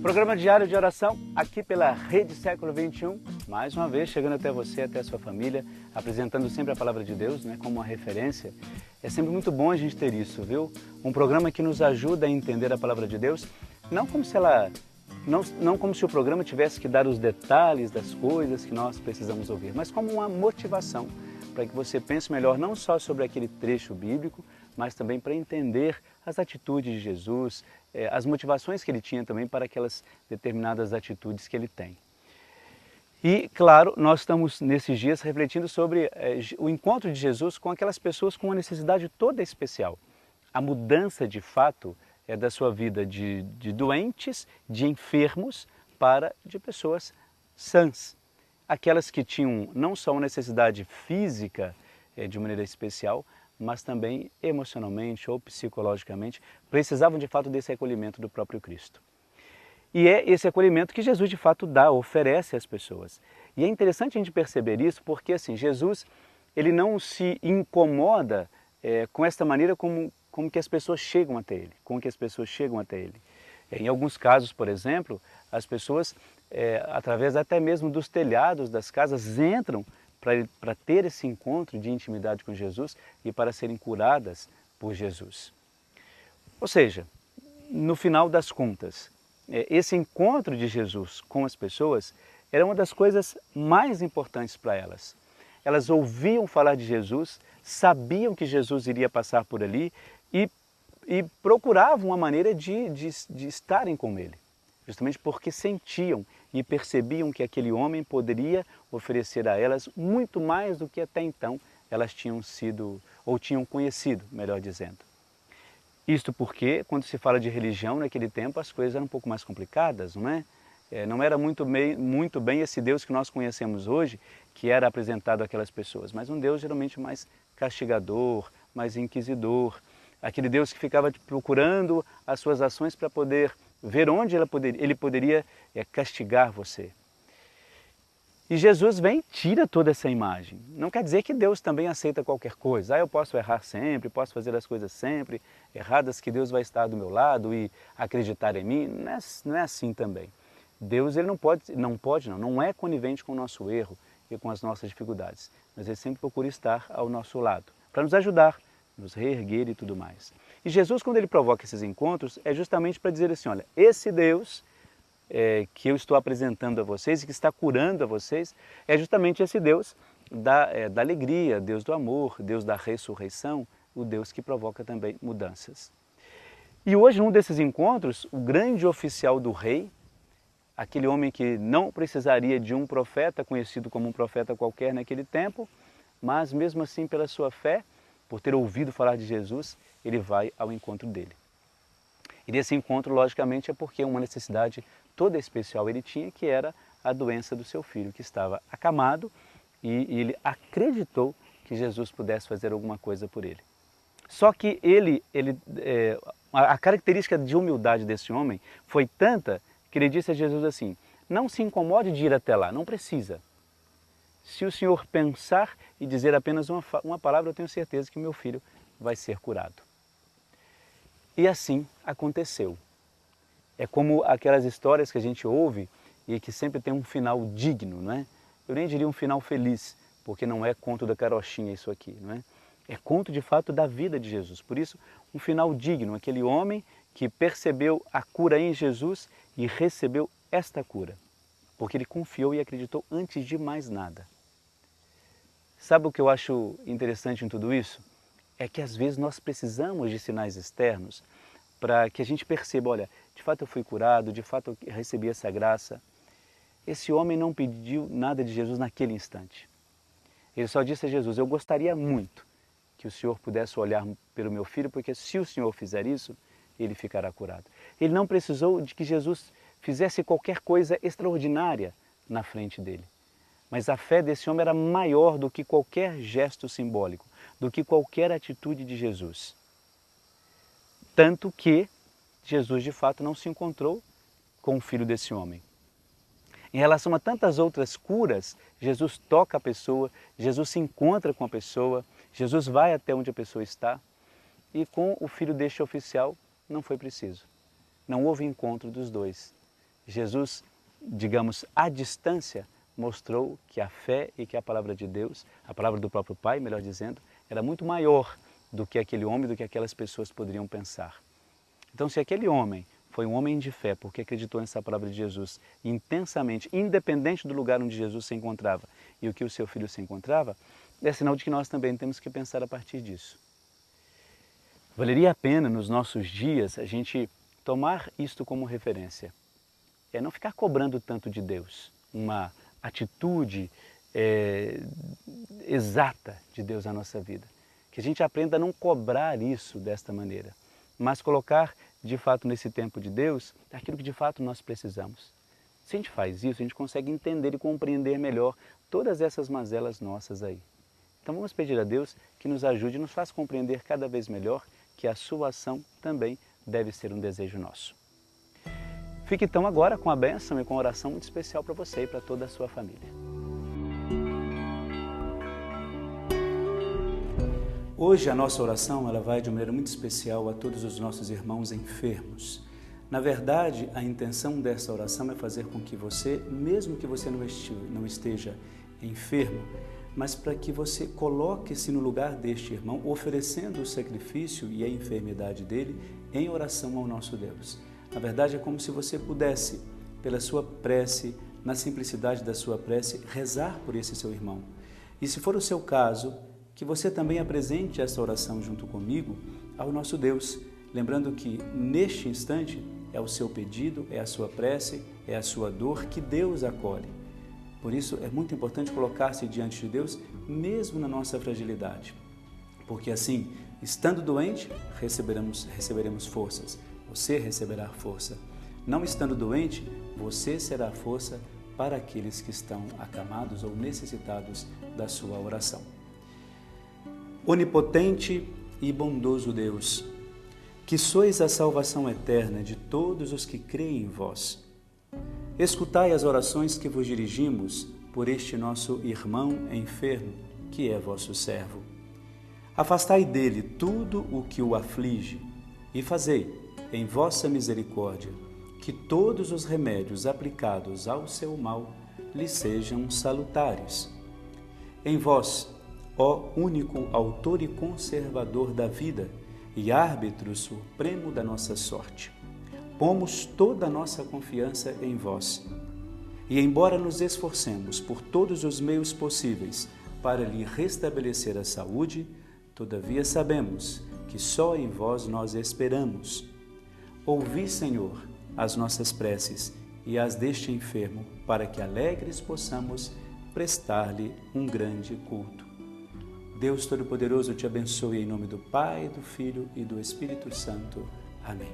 Programa diário de oração aqui pela Rede Século XXI, mais uma vez chegando até você, até a sua família, apresentando sempre a Palavra de Deus, como uma referência. É sempre muito bom a gente ter isso, viu? Um programa que nos ajuda a entender a Palavra de Deus, não como se o programa tivesse que dar os detalhes das coisas que nós precisamos ouvir, mas como uma motivação para que você pense melhor não só sobre aquele trecho bíblico, mas também para entender as atitudes de Jesus, as motivações que ele tinha também para aquelas determinadas atitudes que ele tem. E, claro, nós estamos nesses dias refletindo sobre o encontro de Jesus com aquelas pessoas com uma necessidade toda especial. A mudança, de fato, da sua vida de doentes, de enfermos, para de pessoas sãs. Aquelas que tinham não só uma necessidade física de maneira especial, mas também emocionalmente ou psicologicamente, precisavam de fato desse acolhimento do próprio Cristo. E é esse acolhimento que Jesus de fato dá, oferece às pessoas. E é interessante a gente perceber isso porque assim, Jesus ele não se incomoda com esta maneira como que as pessoas chegam até Ele, Em alguns casos, por exemplo, as pessoas, através até mesmo dos telhados das casas, entram para ter esse encontro de intimidade com Jesus e para serem curadas por Jesus. Ou seja, no final das contas, esse encontro de Jesus com as pessoas era uma das coisas mais importantes para elas. Elas ouviam falar de Jesus, sabiam que Jesus iria passar por ali e procuravam uma maneira de estarem com Ele. Justamente porque sentiam e percebiam que aquele homem poderia oferecer a elas muito mais do que até então elas tinham sido, ou tinham conhecido, melhor dizendo. Isto porque, quando se fala de religião, naquele tempo as coisas eram um pouco mais complicadas, não é? Não era muito bem esse Deus que nós conhecemos hoje, que era apresentado àquelas pessoas, mas um Deus geralmente mais castigador, mais inquisidor, aquele Deus que ficava procurando as suas ações para poder ver onde ele poderia castigar você. E Jesus vem e tira toda essa imagem. Não quer dizer que Deus também aceita qualquer coisa. Eu posso errar sempre, posso fazer as coisas sempre erradas, que Deus vai estar do meu lado e acreditar em mim. Não é assim também. Deus ele não é conivente com o nosso erro e com as nossas dificuldades. Mas Ele sempre procura estar ao nosso lado, para nos ajudar, nos reerguer e tudo mais. E Jesus, quando Ele provoca esses encontros, é justamente para dizer assim, olha, esse Deus que eu estou apresentando a vocês e que está curando a vocês, é justamente esse Deus da alegria, Deus do amor, Deus da ressurreição, o Deus que provoca também mudanças. E hoje, num desses encontros, o grande oficial do rei, aquele homem que não precisaria de um profeta, conhecido como um profeta qualquer naquele tempo, mas mesmo assim pela sua fé, por ter ouvido falar de Jesus, ele vai ao encontro dele. E desse encontro, logicamente, é porque uma necessidade toda especial ele tinha, que era a doença do seu filho, que estava acamado, e ele acreditou que Jesus pudesse fazer alguma coisa por ele. Só que a característica de humildade desse homem foi tanta que ele disse a Jesus assim, não se incomode de ir até lá, não precisa. Se o Senhor pensar e dizer apenas uma palavra, eu tenho certeza que o meu filho vai ser curado. E assim aconteceu. É como aquelas histórias que a gente ouve e que sempre tem um final digno, não é? Eu nem diria um final feliz, porque não é conto da carochinha isso aqui, não é? É conto de fato da vida de Jesus. Por isso, um final digno, aquele homem que percebeu a cura em Jesus e recebeu esta cura, porque ele confiou e acreditou antes de mais nada. Sabe o que eu acho interessante em tudo isso? É que às vezes nós precisamos de sinais externos para que a gente perceba, olha, de fato eu fui curado, de fato eu recebi essa graça. Esse homem não pediu nada de Jesus naquele instante. Ele só disse a Jesus, eu gostaria muito que o Senhor pudesse olhar pelo meu filho, porque se o Senhor fizer isso, ele ficará curado. Ele não precisou de que Jesus fizesse qualquer coisa extraordinária na frente dele. Mas a fé desse homem era maior do que qualquer gesto simbólico, do que qualquer atitude de Jesus. Tanto que Jesus de fato não se encontrou com o filho desse homem. Em relação a tantas outras curas, Jesus toca a pessoa, Jesus se encontra com a pessoa, Jesus vai até onde a pessoa está, e com o filho deste oficial não foi preciso. Não houve encontro dos dois. Jesus, digamos, à distância, mostrou que a fé e que a palavra de Deus, a palavra do próprio Pai, melhor dizendo, era muito maior do que aquele homem, do que aquelas pessoas poderiam pensar. Então, se aquele homem foi um homem de fé, porque acreditou nessa palavra de Jesus intensamente, independente do lugar onde Jesus se encontrava e o que o seu filho se encontrava, é sinal de que nós também temos que pensar a partir disso. Valeria a pena, nos nossos dias, a gente tomar isto como referência. É não ficar cobrando tanto de Deus, uma atitude exata de Deus na nossa vida. Que a gente aprenda a não cobrar isso desta maneira, mas colocar de fato nesse tempo de Deus aquilo que de fato nós precisamos. Se a gente faz isso, a gente consegue entender e compreender melhor todas essas mazelas nossas aí. Então vamos pedir a Deus que nos ajude e nos faça compreender cada vez melhor que a sua ação também deve ser um desejo nosso. Fique então agora com a bênção e com a oração muito especial para você e para toda a sua família. Hoje a nossa oração ela vai de maneira muito especial a todos os nossos irmãos enfermos. Na verdade, a intenção dessa oração é fazer com que você, mesmo que você não esteja enfermo, mas para que você coloque-se no lugar deste irmão, oferecendo o sacrifício e a enfermidade dele em oração ao nosso Deus. Na verdade, é como se você pudesse, pela sua prece, na simplicidade da sua prece, rezar por esse seu irmão. E se for o seu caso, que você também apresente essa oração junto comigo ao nosso Deus, lembrando que neste instante é o seu pedido, é a sua prece, é a sua dor que Deus acolhe. Por isso é muito importante colocar-se diante de Deus, mesmo na nossa fragilidade. Porque assim, estando doente, receberemos forças. Você receberá força. Não estando doente, você será força para aqueles que estão acamados ou necessitados da sua oração. Onipotente e bondoso Deus, que sois a salvação eterna de todos os que creem em vós, escutai as orações que vos dirigimos por este nosso irmão enfermo, que é vosso servo. Afastai dele tudo o que o aflige e fazei, em vossa misericórdia, que todos os remédios aplicados ao seu mal lhe sejam salutares. Em vós, ó único autor e conservador da vida e árbitro supremo da nossa sorte, pomos toda a nossa confiança em vós. E embora nos esforcemos por todos os meios possíveis para lhe restabelecer a saúde, todavia sabemos que só em vós nós esperamos. Ouvi, Senhor, as nossas preces e as deste enfermo, para que alegres possamos prestar-lhe um grande culto. Deus Todo-Poderoso te abençoe em nome do Pai, do Filho e do Espírito Santo. Amém.